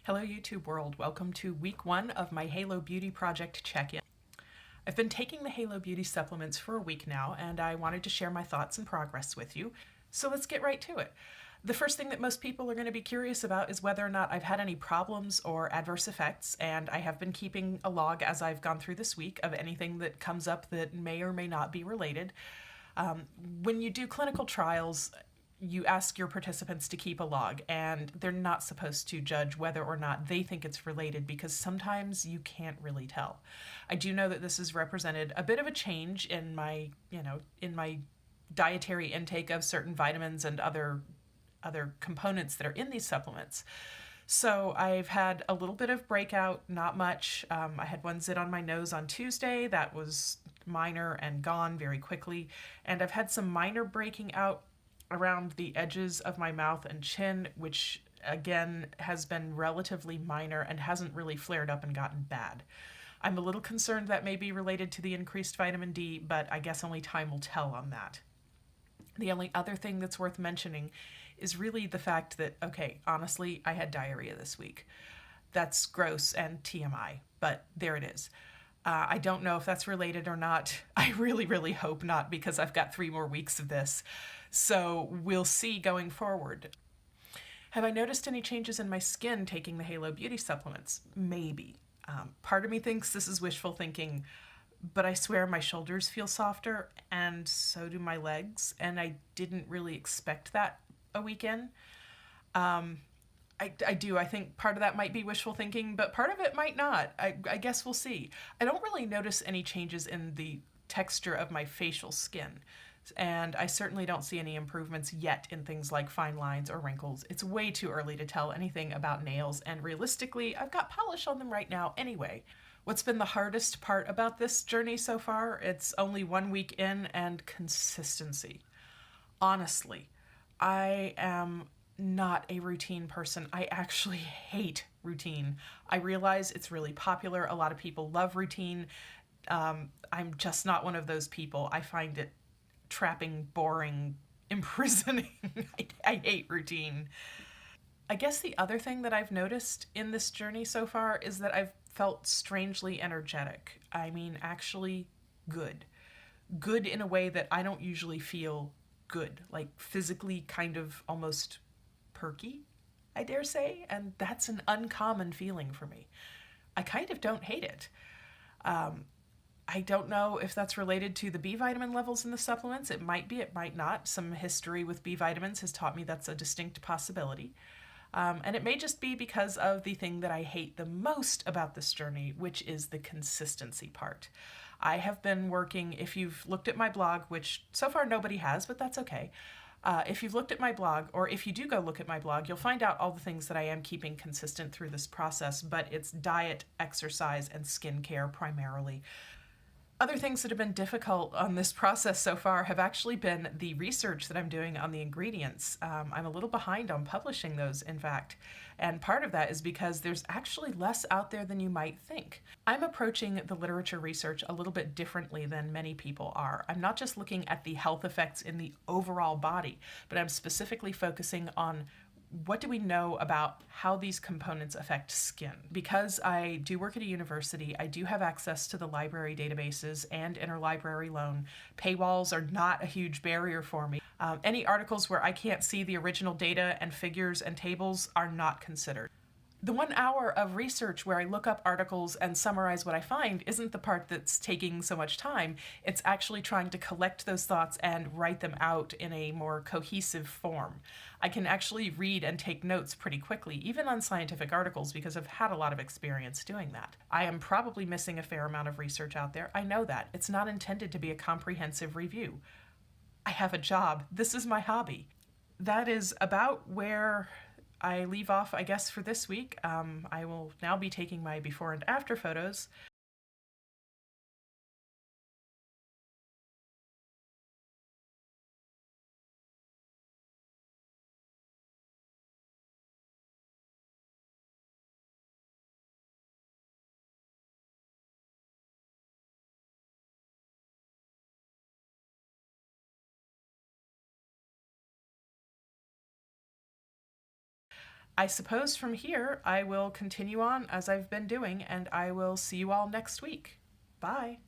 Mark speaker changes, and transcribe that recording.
Speaker 1: Hello YouTube world, welcome to week 1 of my Halo Beauty Project check-in. I've been taking the Halo Beauty supplements for a week now and I wanted to share my thoughts and progress with you. So let's get right to it. The first thing that most people are going to be curious about is whether or not I've had any problems or adverse effects, and I have been keeping a log as I've gone through this week of anything that comes up that may or may not be related. When you do clinical trials, you ask your participants to keep a log, and they're not supposed to judge whether or not they think it's related because sometimes you can't really tell. I do know that this has represented a bit of a change in my, in my dietary intake of certain vitamins and other components that are in these supplements. So I've had a little bit of breakout, not much. I had one zit on my nose on Tuesday. That was minor and gone very quickly. And I've had some minor breaking out around the edges of my mouth and chin, which again has been relatively minor and hasn't really flared up and gotten bad. I'm a little concerned that may be related to the increased vitamin D, but I guess only time will tell on that. The only other thing that's worth mentioning is really the fact that, okay, honestly, I had diarrhea this week. That's gross and TMI, but there it is. I don't know if that's related or not. I really, really hope not, because I've got 3 more weeks of this. So we'll see going forward. Have I noticed any changes in my skin taking the Halo Beauty supplements? Maybe. Part of me thinks this is wishful thinking, but I swear my shoulders feel softer, and so do my legs, and I didn't really expect that a week in. I do. I think part of that might be wishful thinking, but part of it might not. I guess we'll see. I don't really notice any changes in the texture of my facial skin, and I certainly don't see any improvements yet in things like fine lines or wrinkles. It's way too early to tell anything about nails, and realistically, I've got polish on them right now anyway. What's been the hardest part about this journey so far? It's only 1 week in, and consistency. Honestly, I am not a routine person. I actually hate routine. I realize it's really popular. A lot of people love routine. I'm just not one of those people. I find it trapping, boring, imprisoning. I hate routine. I guess the other thing that I've noticed in this journey so far is that I've felt strangely energetic. I mean, actually good. Good in a way that I don't usually feel good, like physically kind of almost perky, I dare say, and that's an uncommon feeling for me. I kind of don't hate it. I don't know if that's related to the B vitamin levels in the supplements. It might be, it might not. Some history with B vitamins has taught me that's a distinct possibility. And it may just be because of the thing that I hate the most about this journey, which is the consistency part. I have been working, if you've looked at my blog, which so far nobody has, but that's okay. If you've looked at my blog, or if you do go look at my blog, you'll find out all the things that I am keeping consistent through this process, but it's diet, exercise, and skincare primarily. Other things that have been difficult on this process so far have actually been the research that I'm doing on the ingredients. I'm a little behind on publishing those, in fact, and part of that is because there's actually less out there than you might think. I'm approaching the literature research a little bit differently than many people are. I'm not just looking at the health effects in the overall body, but I'm specifically focusing on what do we know about how these components affect skin? Because I do work at a university, I do have access to the library databases and interlibrary loan. Paywalls are not a huge barrier for me. Any articles where I can't see the original data and figures and tables are not considered. The 1 hour of research where I look up articles and summarize what I find isn't the part that's taking so much time. It's actually trying to collect those thoughts and write them out in a more cohesive form. I can actually read and take notes pretty quickly, even on scientific articles, because I've had a lot of experience doing that. I am probably missing a fair amount of research out there. I know that. It's not intended to be a comprehensive review. I have a job. This is my hobby. That is about where I leave off, I guess, for this week. I will now be taking my before and after photos. I suppose from here I will continue on as I've been doing, and I will see you all next week. Bye.